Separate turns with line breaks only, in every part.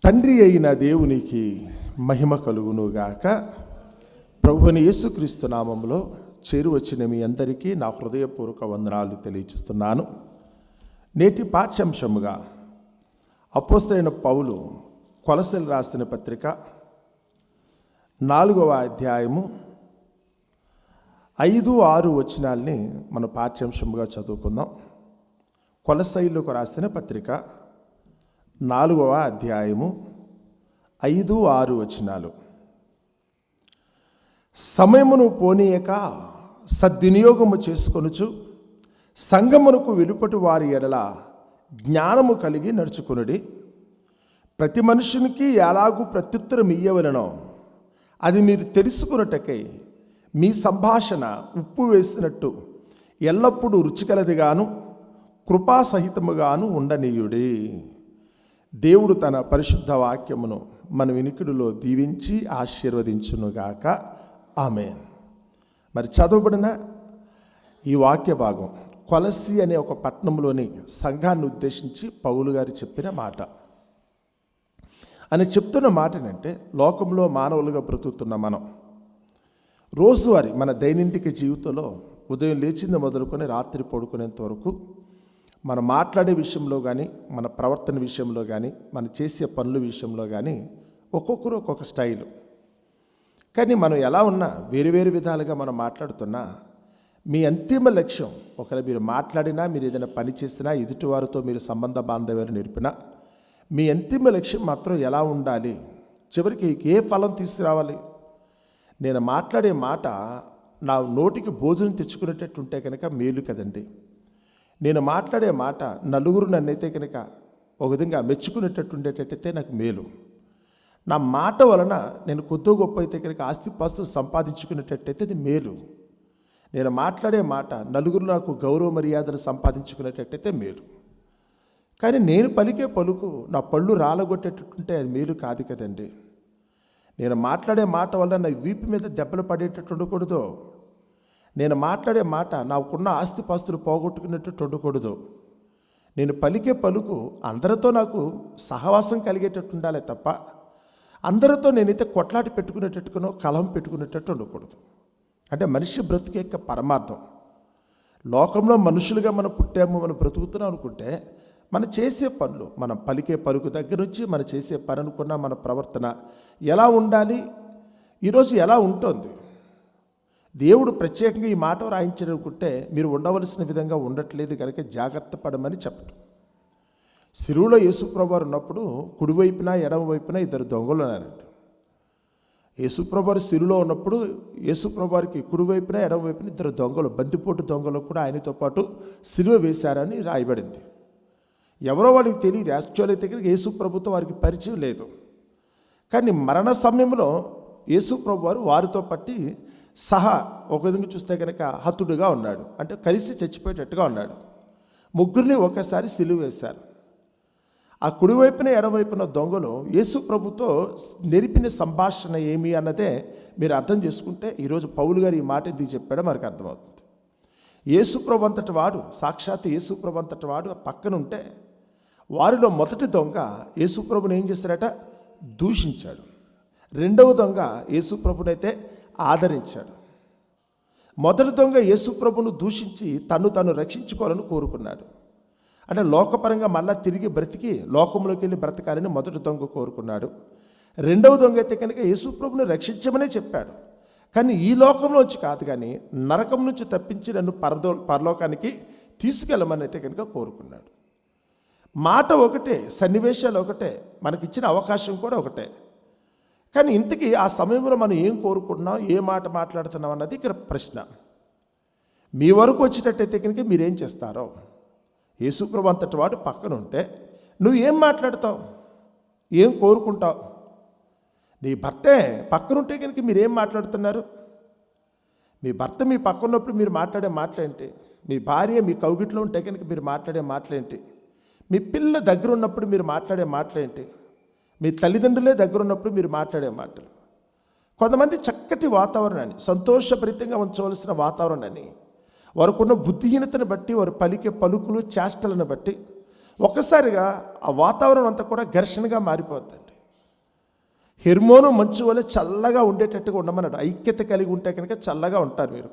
తండ్రి అయిన దేవునికి మహిమ కలుగునుగాక. ప్రభువుని యేసుక్రీస్తు నామములో చేరువచ్చిన మీ అందరికీ నా హృదయపూర్వక వందనాలు తెలియజేస్తున్నాను. నేటి పాఠ్యాంశముగా అపోస్తలుడైన పౌలు కొలస్సీలకు రాసిన పత్రిక 4వ అధ్యాయము 5-6 వచనాల్ని మన పాఠ్యాంశముగా చదువుకుందాం. కొలస్సీలకు రాసిన పత్రిక 4వ అధ్యాయము 5-6 వచనాలు. సమయమును పోనీయక సద్వినియోగము చేసుకొనుచు సంఘమునకు వెలుపటి వారి ఎడల జ్ఞానము కలిగి నడుచుకొనుడి. ప్రతి మనుషునికి ఎలాగూ ప్రత్యుత్తరం ఇయ్యవలెనో అది మీరు తెలుసుకొనుటకై మీ సంభాషణ ఉప్పు వేసినట్టు ఎల్లప్పుడూ రుచికలదిగాను కృపాసహితముగాను ఉండనీయుడి. దేవుడు తన పరిశుద్ధ వాక్యమును మన వినికిడిలో దీవించి ఆశీర్వదించునుగాక. ఆమేన్. మరి చదవబడిన ఈ వాక్య భాగం కొలస్సీ అనే ఒక పట్టణంలోని సంఘాన్ని ఉద్దేశించి పౌలు గారు చెప్పిన మాట. అని చెప్తున్న మాట ఏంటంటే, లోకంలో మానవులుగా బ్రతుకుతున్న మనం రోజువారీ మన దైనందిక జీవితంలో ఉదయం లేచింది మొదలుకొని రాత్రి పడుకునేంత వరకు మనం మాట్లాడే విషయంలో కానీ, మన ప్రవర్తన విషయంలో కానీ, మనం చేసే పనుల విషయంలో కానీ ఒక్కొక్కరు ఒక్కొక్క స్టైలు. కానీ మనం ఎలా ఉన్నా వేరు వేరు విధాలుగా మనం మాట్లాడుతున్నా మీ అంతిమ లక్ష్యం, ఒకవేళ మీరు మాట్లాడినా, మీరు ఏదైనా పని చేసినా, ఎదుటివారితో మీరు సంబంధ బాంధవ్యాలు నేర్పినా మీ అంతిమ లక్ష్యం మాత్రం ఎలా ఉండాలి, చివరికి ఏ ఫలం తీసుకురావాలి. నేను మాట్లాడే మాట నా నోటికి భోజనం తెచ్చుకునేటట్టు ఉంటే కనుక మేలు కదండి. నేను మాట్లాడే మాట నలుగురు నన్నైతే కనుక ఒక విధంగా మెచ్చుకునేటట్టు ఉండేటట్టయితే నాకు మేలు. నా మాట వలన నేను కొద్దో గొప్ప అయితే కనుక ఆస్తిపాస్తులు సంపాదించుకునేటట్టయితే అది మేలు. నేను మాట్లాడే మాట నలుగురు నాకు గౌరవ మర్యాదలు సంపాదించుకునేటట్టయితే మేలు. కానీ నేను పలికే పలుకు నా పళ్ళు రాలగొట్టేటట్టుంటే అది మేలు కాదు కదండి. నేను మాట్లాడే మాట వల్ల నా వీపు మీద దెబ్బలు పడేటట్టు ఉండకూడదు. నేను మాట్లాడే మాట నాకున్న ఆస్తిపాస్తులు పోగొట్టుకునేటట్టు ఉండకూడదు. నేను పలికే పలుకు అందరితో నాకు సహవాసం కలిగేటట్టు ఉండాలి తప్ప అందరితో నేనైతే కొట్లాటి పెట్టుకునేటట్టుకునో కలం పెట్టుకునేటట్టు ఉండకూడదు. అంటే మనిషి బ్రతుకు యొక్క పరమార్థం. లోకంలో మనుషులుగా మనం పుట్టాము, మనం బ్రతుకుతున్నాం అనుకుంటే మనం చేసే పనులు, మనం పలికే పలుకు దగ్గర నుంచి మనం చేసే పని అనుకున్న మన ప్రవర్తన ఎలా ఉండాలి, ఈరోజు ఎలా ఉంటుంది. దేవుడు ప్రత్యేకంగా ఈ మాట రాయించాలనుకుంటే మీరు ఉండవలసిన విధంగా ఉండట్లేదు కనుక జాగ్రత్త పడమని చెప్పడం. సిలువలో యేసుప్రభువారు ఉన్నప్పుడు కుడివైపున ఎడమ వైపున 2 దొంగలు ఉన్నారండి. యేసుప్రభువారు సిలువలో ఉన్నప్పుడు యేసుప్రభువారికి కుడివైపున ఎడమ వైపున 2 దొంగలు, బందిపోటు దొంగలు కూడా ఆయనతో పాటు సిలువ వేశారని రాయబడింది. ఎవరో వాడికి తెలియదు. యాక్చువల్ అయితే యేసుప్రభుతో వారికి పరిచయం లేదు. కానీ మరణ సమయంలో యేసుప్రభువారు వారితో పట్టి సహా ఒక విధంగా చూస్తే కనుక హతుడుగా ఉన్నాడు, అంటే కలిసి చచ్చిపోయేటట్టుగా ఉన్నాడు. ముగ్గురిని ఒకసారి సిలువ వేశారు. ఆ కుడివైపున ఎడవైపున దొంగలు యేసు ప్రభుతో నెరిపిన సంభాషణ ఏమి అన్నదే మీరు అర్థం చేసుకుంటే ఈరోజు పౌలు గారు ఈ మాట ఎందుకు చెప్పాడో మనకు అర్థమవుతుంది. యేసు ప్రభు అంతటి వాడు, సాక్షాత్ యేసు ప్రభు అంతటి వాడు పక్కన ఉంటే వారిలో మొదటి దొంగ యేసు ప్రభుని ఏం చేశారట? దూషించాడు. రెండవ దొంగ యేసు ప్రభునైతే ఆదరించాడు. మొదటి దొంగ యేసు ప్రభును దూషించి తను రక్షించుకోవాలని కోరుకున్నాడు. అంటే లోకపరంగా మళ్ళా తిరిగి బ్రతికి లోకంలోకి వెళ్ళి బ్రతకాలని మొదటి దొంగ కోరుకున్నాడు. రెండవ దొంగ అయితే కనుక యేసు ప్రభుని రక్షించమనే చెప్పాడు. కానీ ఈ లోకంలోంచి కాదు, కానీ నరకం నుంచి తప్పించి నన్ను పరలోకానికి తీసుకెళ్ళమని అయితే కనుక కోరుకున్నాడు. మాట ఒకటే, సన్నివేశాలు ఒకటే, మనకిచ్చిన అవకాశం కూడా ఒకటే. కానీ ఇంతకీ ఆ సమయంలో మనం ఏం కోరుకుంటున్నాం, ఏ మాట మాట్లాడుతున్నాం అన్నది ఇక్కడ ప్రశ్న. మీ వరకు వచ్చేటట్టయితే కనుక మీరేం చేస్తారో, యేసుప్రభు అంతటి వాడు పక్కన ఉంటే నువ్వు ఏం మాట్లాడతావు, ఏం కోరుకుంటావు? నీ భర్తే పక్కనుంటే కనుక మీరేం మాట్లాడుతున్నారు? మీ భర్త మీ పక్కన ఉన్నప్పుడు మీరు మాట్లాడే మాటలేంటి? మీ భార్య మీ కౌగిట్లో ఉంటే కనుక మీరు మాట్లాడే మాటలేంటి? మీ పిల్ల దగ్గర ఉన్నప్పుడు మీరు మాట్లాడే మాటలేంటి? మీ తల్లిదండ్రులే దగ్గర ఉన్నప్పుడు మీరు మాట్లాడే మాటలు. కొంతమంది చక్కటి వాతావరణాన్ని, సంతోషభరితంగా ఉంచవలసిన వాతావరణాన్ని వారికున్న బుద్ధిహీనతను బట్టి, వారు పలికే పలుకులు చేష్టలను బట్టి ఒక్కసారిగా ఆ వాతావరణం అంతా కూడా ఘర్షణగా మారిపోతుందండి. హెర్మోను మంచు వల్ల చల్లగా ఉండేటట్టుగా ఉండమన్నాడు. ఐక్యత కలిగి ఉంటే కనుక చల్లగా ఉంటారు మీరు,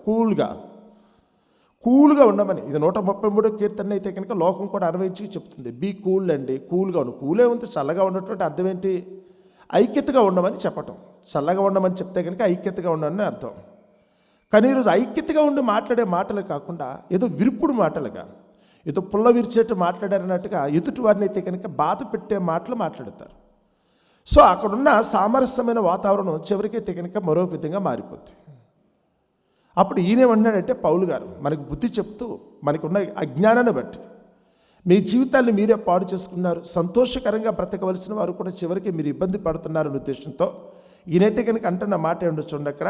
కూల్గా ఉండమని. ఇది 133 కీర్తన అయితే కనుక లోకం కూడా 60 చెప్తుంది. బీ కూల్ అండి, కూల్గా ఉండు. కూలే ఉంది, చల్లగా ఉన్నటువంటి అర్థం ఏంటి? ఐక్యతగా ఉండమని చెప్పటం. చల్లగా ఉండమని చెప్తే కనుక ఐక్యతగా ఉండమని అర్థం. కానీ ఈరోజు ఐక్యతగా ఉండి మాట్లాడే మాటలు కాకుండా ఏదో విరుపుడు మాటలుగా, ఏదో పుల్ల విరిచేట్టు మాట్లాడారన్నట్టుగా ఎదుటి వారిని అయితే కనుక బాధ పెట్టే మాటలు మాట్లాడతారు. సో అక్కడున్న సామరస్యమైన వాతావరణం చివరికైతే కనుక మరో విధంగా మారిపోతుంది. అప్పుడు ఈయనేమన్నాడంటే పౌలు గారు మనకు బుద్ధి చెప్తూ, మనకున్న అజ్ఞానాన్ని బట్టి మీ జీవితాన్ని మీరే పాడు చేసుకున్నారు, సంతోషకరంగా బ్రతకవలసిన వారు కూడా చివరికి మీరు ఇబ్బంది పడుతున్నారనే ఉద్దేశంతో ఈయనైతే కనుక అంటున్న మాట ఏంటో చూడండి. అక్కడ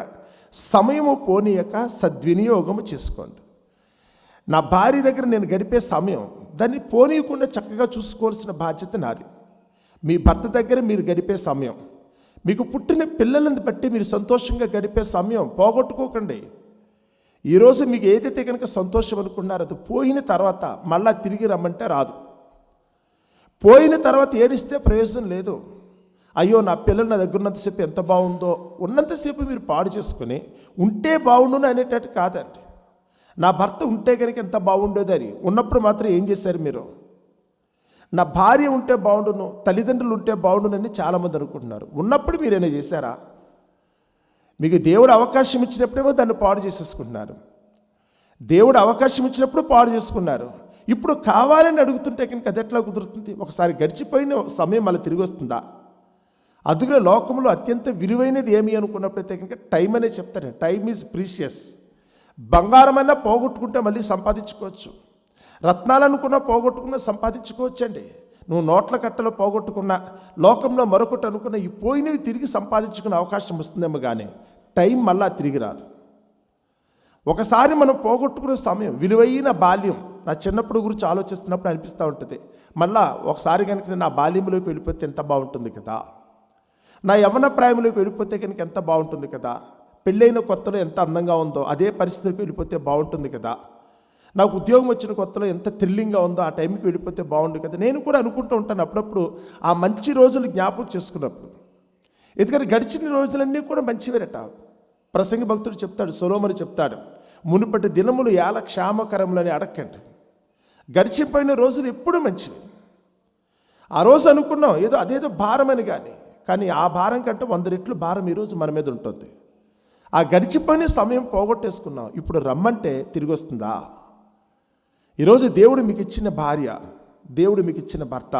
సమయము పోనీయక సద్వినియోగము చేసుకోండి. నా భార్య దగ్గర నేను గడిపే సమయం దాన్ని పోనీయకుండా చక్కగా చూసుకోవాల్సిన బాధ్యత నాది. మీ భర్త దగ్గర మీరు గడిపే సమయం, మీకు పుట్టిన పిల్లలను బట్టి మీరు సంతోషంగా గడిపే సమయం పోగొట్టుకోకండి. ఈరోజు మీకు ఏదైతే కనుక సంతోషం అనుకున్నారో అది పోయిన తర్వాత మళ్ళా తిరిగి రమ్మంటే రాదు. పోయిన తర్వాత ఏడిస్తే ప్రయోజనం లేదు. అయ్యో నా పిల్లలు నా దగ్గర ఉన్నంతసేపు ఎంత బాగుందో, ఉన్నంతసేపు మీరు పాడు చేసుకుని ఉంటే బాగుండును అనేటట్టు కాదండి. నా భర్త ఉంటే కనుక ఎంత బాగుండేదని ఉన్నప్పుడు మాత్రం ఏం చేశారు మీరు? నా భార్య ఉంటే బాగుండును, తల్లిదండ్రులు ఉంటే బాగుండునని చాలామంది అనుకుంటున్నారు. ఉన్నప్పుడు మీరేనా చేశారా? మీకు దేవుడు అవకాశం ఇచ్చినప్పుడేమో దాన్ని పాడు చేసేసుకుంటున్నారు. దేవుడు అవకాశం ఇచ్చినప్పుడు పాడు చేసుకున్నారు. ఇప్పుడు కావాలని అడుగుతుంటే కనుక అది ఎట్లా కుదురుతుంది? ఒకసారి గడిచిపోయిన సమయం మళ్ళీ తిరిగి వస్తుందా? అందుకనే లోకంలో అత్యంత విలువైనది ఏమి అనుకున్నప్పుడైతే కనుక టైం అనే చెప్తాను. Time is precious. బంగారమైనా పోగొట్టుకుంటే మళ్ళీ సంపాదించుకోవచ్చు, రత్నాలు అనుకున్నా పోగొట్టుకున్నా సంపాదించుకోవచ్చండి. నువ్వు నోట్ల కట్టలో పోగొట్టుకున్నా, లోకంలో మరొకటి అనుకున్నా, ఈ పోయినవి తిరిగి సంపాదించుకునే అవకాశం వస్తుందేమో కానీ టైం మళ్ళా తిరిగి రాదు. ఒకసారి మనం పోగొట్టుకునే సమయం, విలువైన బాల్యం. నా చిన్నప్పుడు గురించి ఆలోచిస్తున్నప్పుడు అనిపిస్తూ ఉంటుంది, మళ్ళా ఒకసారి కనుక నా బాల్యంలోకి వెళ్ళిపోతే ఎంత బాగుంటుంది కదా, నా యవ్వన ప్రాయంలోకి వెళ్ళిపోతే కనుక ఎంత బాగుంటుంది కదా, పెళ్ళైన కొత్తలో ఎంత అందంగా ఉందో అదే పరిస్థితికి వెళ్ళిపోతే బాగుంటుంది కదా, నాకు ఉద్యోగం వచ్చిన కొత్తలో ఎంత థ్రిల్లింగ్గా ఉందో ఆ టైంకి వెళ్ళిపోతే బాగుండు కదా. నేను కూడా అనుకుంటూ ఉంటాను అప్పుడప్పుడు ఆ మంచి రోజులు జ్ఞాపకం చేసుకున్నప్పుడు. ఎందుకంటే గడిచిన రోజులన్నీ కూడా మంచివేరట. ప్రసంగి భక్తుడు చెప్తాడు, సొలొమోను చెప్తాడు, మునుపటి దినములు యాల క్షామకరములని అడక్కండి. గడిచిపోయిన రోజులు ఎప్పుడూ మంచివి. ఆ రోజు అనుకున్నాం ఏదో అదేదో భారమని, కానీ ఆ భారం కంటే 100 రెట్లు భారం ఈరోజు మన మీద ఉంటుంది. ఆ గడిచిపోయిన సమయం పోగొట్టేసుకున్నాం. ఇప్పుడు రమ్మంటే తిరిగి వస్తుందా? ఈరోజు దేవుడు మీకు ఇచ్చిన భార్య, దేవుడు మీకు ఇచ్చిన భర్త,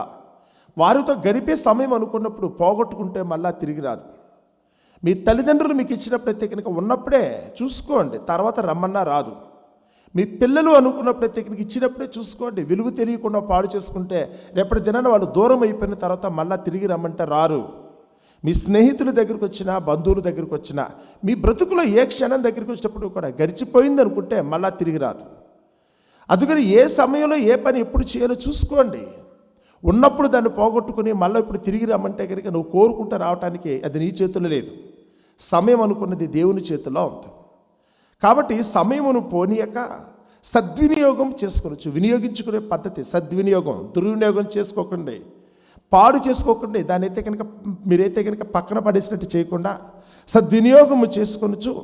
వారితో గడిపే సమయం అనుకున్నప్పుడు పోగొట్టుకుంటే మళ్ళా తిరిగి రాదు. మీ తల్లిదండ్రులు మీకు ఇచ్చినప్పుడైతే కనుక ఉన్నప్పుడే చూసుకోండి, తర్వాత రమ్మన్నా రాదు. మీ పిల్లలు అనుకున్నప్పుడైతే కనుక ఇచ్చినప్పుడే చూసుకోండి. విలువ తెలియకుండా పాడు చేసుకుంటే రేపటి దినాన వాళ్ళు దూరం అయిపోయిన తర్వాత మళ్ళా తిరిగి రమ్మంటే రారు. మీ స్నేహితుల దగ్గరికి వచ్చినా, బంధువుల దగ్గరికి వచ్చినా, మీ బ్రతుకులో ఏ క్షణం దగ్గరికి వచ్చినప్పుడు కూడా గడిచిపోయింది అనుకుంటే మళ్ళా తిరిగి రాదు. అందుకని ఏ సమయంలో ఏ పని ఎప్పుడు చేయాలో చూసుకోండి. ఉన్నప్పుడు దాన్ని పోగొట్టుకుని మళ్ళీ ఇప్పుడు తిరిగి రమ్మంటే కనుక నువ్వు కోరుకుంటూ రావడానికి అది నీ చేతుల్లో లేదు. సమయం అనుకున్నది దేవుని చేతిలో ఉంది. కాబట్టి సమయమును పోనీయక సద్వినియోగం చేసుకోవచ్చు. వినియోగించుకునే పద్ధతి సద్వినియోగం, దుర్వినియోగం చేసుకోకండి, పాడు చేసుకోకండి. దాని అయితే కనుక మీరైతే కనుక పక్కన పడేసినట్టు చేయకుండా సద్వినియోగము చేసుకొనొచ్చు.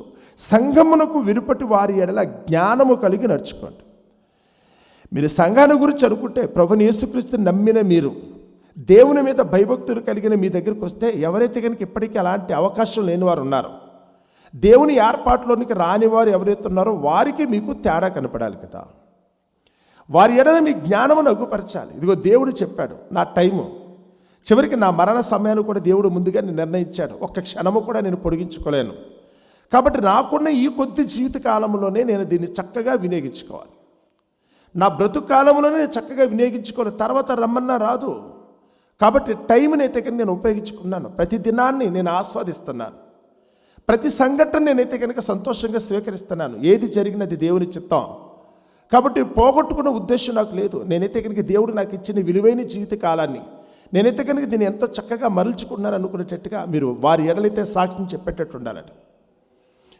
సంఘమునకు విరుపటి వారి ఎడల జ్ఞానము కలిగి నడుచుకోండి. మీరు సంఘాన్ని గురించి అనుకుంటే, ప్రభుని యేసుక్రీస్తుని నమ్మిన మీరు, దేవుని మీద భయభక్తులు కలిగిన మీ దగ్గరికి వస్తే, ఎవరైతే కనుక ఇప్పటికీ అలాంటి అవకాశం లేని వారు ఉన్నారో, దేవుని ఏర్పాటులోనికి రాని వారు ఎవరైతే ఉన్నారో వారికి మీకు తేడా కనపడాలి కదా. వారి ఎడల మీ జ్ఞానమును అగుపరచాలి. ఇదిగో దేవుడు చెప్పాడు, నా టైము చివరికి నా మరణ సమయాన్ని కూడా దేవుడు ముందుగా నిర్ణయించాడు. ఒక్క క్షణము కూడా నేను పొడిగించుకోలేను. కాబట్టి నాకున్న ఈ కొద్ది జీవిత కాలంలోనే నేను దీన్ని చక్కగా వినియోగించుకోవాలి. నా బ్రతుకు కాలంలోనే నేను చక్కగా వినియోగించుకోవాలి. తర్వాత రమ్మన్నా రాదు. కాబట్టి టైంని అయితే కనుక నేను ఉపయోగించుకున్నాను. ప్రతి దినాన్ని నేను ఆస్వాదిస్తున్నాను. ప్రతి సంఘటన నేనైతే కనుక సంతోషంగా స్వీకరిస్తున్నాను. ఏది జరిగినది దేవుని చిత్తం. కాబట్టి పోగొట్టుకున్న ఉద్దేశం నాకు లేదు. నేనైతే కనుక దేవుడు నాకు ఇచ్చిన విలువైన జీవిత కాలాన్ని నేనైతే కనుక దీన్ని ఎంతో చక్కగా మరల్చుకున్నాను అనుకునేటట్టుగా మీరు వారి ఎడలైతే సాక్ష్యం చెప్పేటట్టు ఉండాలంట.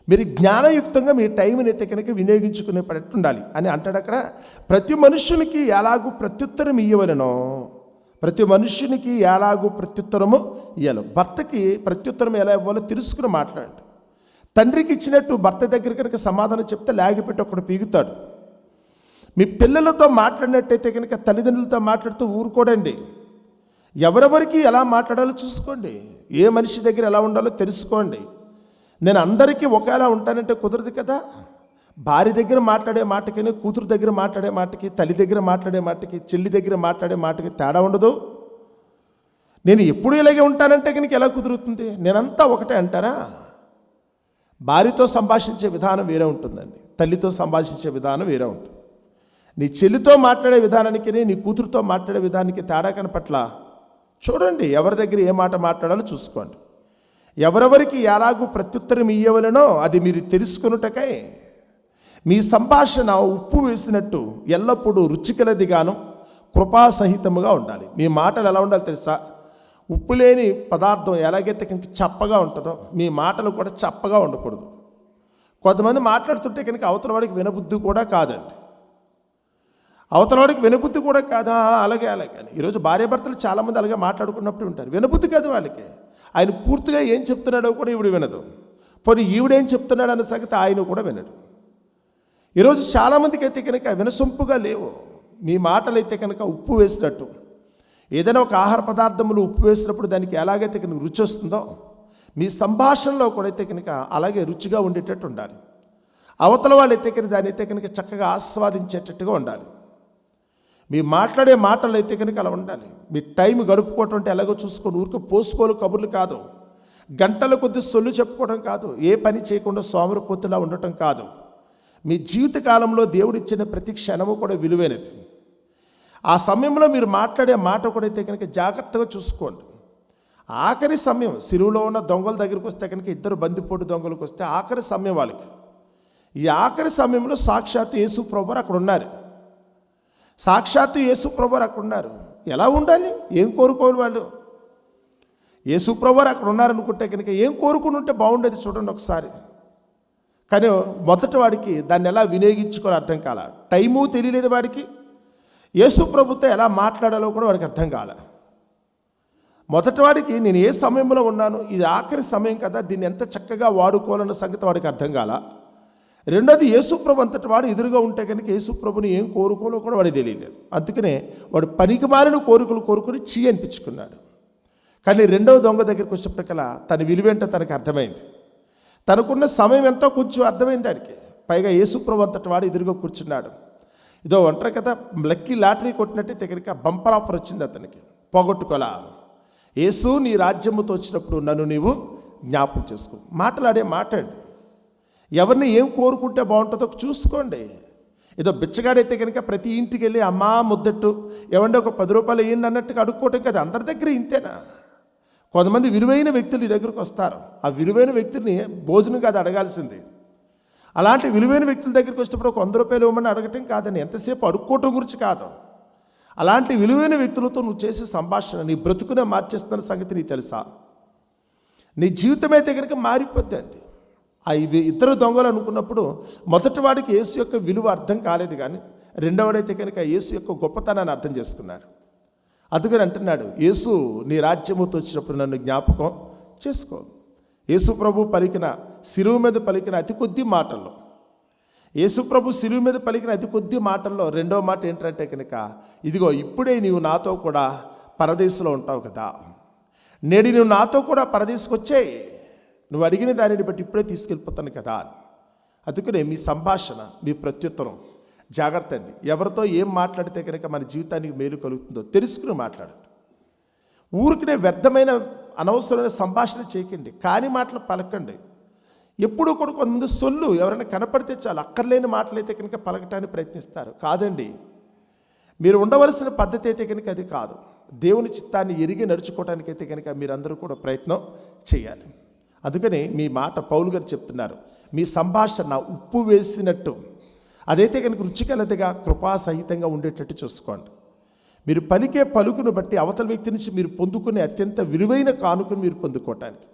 మీరు జ్ఞానయుక్తంగా మీ టైంని అయితే కనుక వినియోగించుకునేటట్టు ఉండాలి అని అంటాడు అక్కడ. ప్రతి మనుషునికి ఎలాగూ ప్రత్యుత్తరం ఇయ్యవలనో ప్రతి మనుష్యునికి ఎలాగూ ప్రత్యుత్తరము ఇవ్వాలి. భర్తకి ప్రత్యుత్తరం ఎలా ఇవ్వాలో తెలుసుకుని మాట్లాడండి. తండ్రికి ఇచ్చినట్టు భర్త దగ్గర కనుక సమాధానం చెప్తే లాగిపెట్టి ఒకడు పీగుతాడు. మీ పిల్లలతో మాట్లాడినట్టయితే కనుక తల్లిదండ్రులతో మాట్లాడుతూ ఊరుకోడండి. ఎవరెవరికి ఎలా మాట్లాడాలో చూసుకోండి. ఏ మనిషి దగ్గర ఎలా ఉండాలో తెలుసుకోండి. నేను అందరికీ ఒకేలా ఉంటానంటే కుదరదు కదా. భార్య దగ్గర మాట్లాడే మాటకి, కూతురు దగ్గర మాట్లాడే మాటకి, తల్లి దగ్గర మాట్లాడే మాటకి, చెల్లి దగ్గర మాట్లాడే మాటకి తేడా ఉండదు. నేను ఎప్పుడు ఇలాగే ఉంటానంటే కనుక ఎలా కుదురుతుంది? నేనంతా ఒకటే అంటారా? భార్యతో సంభాషించే విధానం వేరే ఉంటుందండి, తల్లితో సంభాషించే విధానం వేరే ఉంటుంది. నీ చెల్లితో మాట్లాడే విధానానికి, నీ కూతురుతో మాట్లాడే విధానానికి తేడా కనపట్ల చూడండి. ఎవరి దగ్గర ఏ మాట మాట్లాడాలో చూసుకోండి. ఎవరెవరికి ఎలాగూ ప్రత్యుత్తరం ఇయ్యవలనో అది మీరు తెలుసుకొనుటకై మీ సంభాషణ ఉప్పు వేసినట్టు ఎల్లప్పుడూ రుచికలదిగాను కృపాసహితముగా ఉండాలి. మీ మాటలు ఎలా ఉండాలి తెలుసా? ఉప్పు లేని పదార్థం ఎలాగైతే కనుక చప్పగా ఉంటుందో మీ మాటలు కూడా చప్పగా ఉండకూడదు. కొంతమంది మాట్లాడుతుంటే కనుక అవతల వాడికి వినబుద్ధి కూడా కాదండి. అవతల వాడికి వినబుద్ధి కూడా కాదా? అలాగే అని ఈరోజు భార్యాభర్తలు చాలామంది అలాగే మాట్లాడుకున్నప్పుడు ఉంటారు. వినబుద్ధి కాదు వాళ్ళకి. ఆయన పూర్తిగా ఏం చెప్తున్నాడో కూడా ఈవిడ వినదు. పోనీ ఈవిడేం చెప్తున్నాడు అన్న సంగతి ఆయన కూడా వినడు. ఈరోజు చాలామందికి అయితే కనుక వినసొంపుగా లేవు. మీ మాటలైతే కనుక ఉప్పు వేసినట్టు, ఏదైనా ఒక ఆహార పదార్థములు ఉప్పు వేసినప్పుడు దానికి ఎలాగైతే కనుక రుచి వస్తుందో మీ సంభాషణలో కూడా అయితే కనుక అలాగే రుచిగా ఉండేటట్టు ఉండాలి. అవతల వాళ్ళు అయితే కనుక దాని అయితే కనుక చక్కగా ఆస్వాదించేటట్టుగా ఉండాలి. మీ మాట్లాడే మాటలు అయితే కనుక అలా ఉండాలి. మీ టైం గడుపుకోవటం అంటే ఎలాగో చూసుకొని ఊరికే పోసుకోలు కబుర్లు కాదు, గంటల కొద్ది సొల్లు చెప్పుకోవడం కాదు, ఏ పని చేయకుండా సోమరిపోతులా ఉండటం కాదు. మీ జీవితకాలంలో దేవుడిచ్చిన ప్రతి క్షణము కూడా విలువైనది. ఆ సమయంలో మీరు మాట్లాడే మాట కూడా అయితే కనుక జాగ్రత్తగా చూసుకోండి. ఆఖరి సమయం, సిలువలో ఉన్న దొంగల దగ్గరికి వస్తే కనుక ఇద్దరు బందిపోటు దొంగలకు వస్తే ఆఖరి సమయం వాళ్ళకి. ఈ ఆఖరి సమయంలో సాక్షాత్తు యేసు ప్రభువారు అక్కడ ఉన్నారు. సాక్షాత్తు యేసు ప్రభువారు అక్కడ ఉన్నారు. ఎలా ఉండాలి? ఏం కోరుకోవాలి వాళ్ళు? యేసు ప్రభువారు అక్కడ ఉన్నారనుకుంటే కనుక ఏం కోరుకుని ఉంటే బాగుండేది చూడండి ఒకసారి. కానీ మొదటి వాడికి దాన్ని ఎలా వినియోగించుకోవాలో అర్థం కాల. టైము తెలియలేదు వాడికి. యేసు ప్రభుతో ఎలా మాట్లాడాలో కూడా వాడికి అర్థం కాల. మొదటి వాడికి నేను ఏ సమయంలో ఉన్నాను, ఇది ఆఖరి సమయం కదా, దీన్ని ఎంత చక్కగా వాడుకోవాలన్న సంగతి వాడికి అర్థం కాల. రెండోది యేసుప్రభు అంతటి వాడు ఎదురుగా ఉంటే కనుక యేసుప్రభుని ఏం కోరుకోలో కూడా వాడికి తెలియలేదు. అందుకనే వాడు పనికిమాలిన కోరికలు కోరుకుని చీ అనిపించుకున్నాడు. కానీ రెండవ దొంగ దగ్గరికి వచ్చినప్పటికల్లా తన విలువేంటో తనకు అర్థమైంది. తనకున్న సమయం ఎంతో కొంచెం అర్థమైంది వాడికి. పైగా యేసుప్రభు అంతటి వాడు ఎదురుగా కూర్చున్నాడు. ఇదో ఒంటరి కదా, లక్కీ లాటరీ కొట్టినట్టే కనుక బంపర్ ఆఫర్ వచ్చింది అతనికి. పోగొట్టుకోలా. యేసు నీ రాజ్యముతో వచ్చినప్పుడు నన్ను నీవు జ్ఞాపకం చేసుకో. మాటలాడే మాట అండి. ఎవరిని ఏం కోరుకుంటే బాగుంటుందో చూసుకోండి. ఏదో బిచ్చగాడైతే కనుక ప్రతి ఇంటికి వెళ్ళి అమ్మా ముద్దట్టు ఏమంటే ఒక 10 రూపాయలు వేయండి అన్నట్టుగా అడుక్కోవటం కదా. అందరి దగ్గర ఇంతేనా? కొంతమంది విలువైన వ్యక్తులు ఈ దగ్గరకు వస్తారు. ఆ విలువైన వ్యక్తిని భోజనం కాదు అడగాల్సింది. అలాంటి విలువైన వ్యక్తుల దగ్గరికి వచ్చినప్పుడు ఒక 100 రూపాయలు ఇవ్వమని అడగటం కాదని, ఎంతసేపు అడుక్కోవటం గురించి కాదు. అలాంటి విలువైన వ్యక్తులతో నువ్వు చేసే సంభాషణ నీ బ్రతుకునే మార్చేస్తున్న సంగతి నీకు తెలుసా? నీ జీవితం అయితే కనుక మారిపోద్దండి. ఆ ఇద్దరు దొంగలు అనుకున్నప్పుడు మొదటి వాడికి యేసు యొక్క విలువ అర్థం కాలేదు, కానీ రెండవడైతే కనుక యేసు యొక్క గొప్పతనాన్ని అర్థం చేసుకున్నాడు. అందుకని అంటున్నాడు, యేసు నీ రాజ్యముతో వచ్చినప్పుడు నన్ను జ్ఞాపకం చేసుకో. యేసు ప్రభు పలికిన శిలువ మీద పలికిన అతి కొద్ది మాటల్లో, యేసు ప్రభు శిలువ మీద పలికిన అతి కొద్ది మాటల్లో రెండవ మాట ఏంటంటే కనుక, ఇదిగో ఇప్పుడే నీవు నాతో కూడా పరదేశంలో ఉంటావు కదా, నేడు నువ్వు నాతో కూడా పరదేశకు వచ్చేయి, నువ్వు అడిగిన దానిని బట్టి ఇప్పుడే తీసుకెళ్ళిపోతాను కదా. అందుకనే మీ సంభాషణ, మీ ప్రత్యుత్తరం జాగ్రత్త అండి. ఎవరితో ఏం మాట్లాడితే కనుక మన జీవితానికి మేలు కలుగుతుందో తెలుసుకుని మాట్లాడండి. ఊరికనే వ్యర్థమైన అనవసరమైన సంభాషణ చేయకండి. కాని మాటలు పలకండి. ఎప్పుడూ కూడా కొంతమంది సొల్లు ఎవరైనా కనపడితే చాలు అక్కర్లేని మాటలైతే కనుక పలకటానికి ప్రయత్నిస్తారు. కాదండి, మీరు ఉండవలసిన పద్ధతి అయితే కనుక అది కాదు. దేవుని చిత్తాన్ని ఎరిగి నడుచుకోవడానికైతే కనుక మీరందరూ కూడా ప్రయత్నం చేయాలి. అందుకని మీ మాట పౌలు గారు చెప్తున్నారు, మీ సంభాషణ ఉప్పు వేసినట్టు అదైతే కనుక రుచికలదిగా కృపాసహితంగా ఉండేటట్టు చూసుకోండి. మీరు పలికే పలుకును బట్టి అవతల వ్యక్తి నుంచి మీరు పొందుకునే అత్యంత విలువైన కానుకను మీరు పొందుకోవటానికి,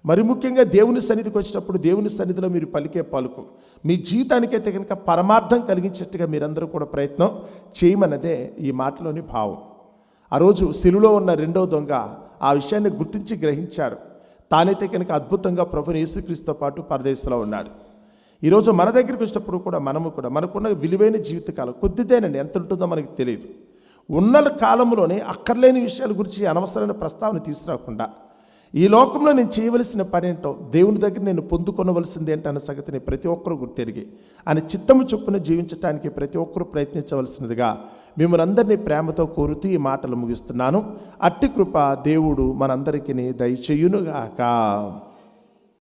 మరి ముఖ్యంగా దేవుని సన్నిధికి వచ్చినప్పుడు దేవుని సన్నిధిలో మీరు పలికే పలుకు మీ జీవితానికైతే కనుక పరమార్థం కలిగించేట్టుగా మీరందరూ కూడా ప్రయత్నం చేయమన్నదే ఈ మాటలోని భావం. ఆ రోజు సిలువలో ఉన్న రెండవ దొంగ ఆ విషయాన్ని గుర్తించి గ్రహించాడు. తానైతే కనుక అద్భుతంగా ప్రభుని యేసుక్రీస్తుతో పాటు పరదేశంలో ఉన్నాడు. ఈరోజు మన దగ్గరికి వచ్చినప్పుడు కూడా మనకున్న విలువైన జీవితకాలం కొద్దిదేనండి, ఎంత ఉంటుందో మనకు తెలియదు. ఉన్న కాలంలోనే అక్కర్లేని విషయాల గురించి అనవసరమైన ప్రస్తావన తీసుకురాకుండా ఈ లోకంలో నేను చేయవలసిన పని ఏంటో, దేవుని దగ్గర నేను పొందుకొనవలసింది ఏంటన్న సంగతిని ప్రతి ఒక్కరూ గుర్తెరిగి ఆయన చిత్తము చొప్పున జీవించడానికి ప్రతి ఒక్కరూ ప్రయత్నించవలసినదిగా మిమ్మల్ని అందరినీ ప్రేమతో కోరుతూ ఈ మాటలు ముగిస్తున్నాను. అట్టి కృప దేవుడు మనందరికీ దయచేయునుగాక.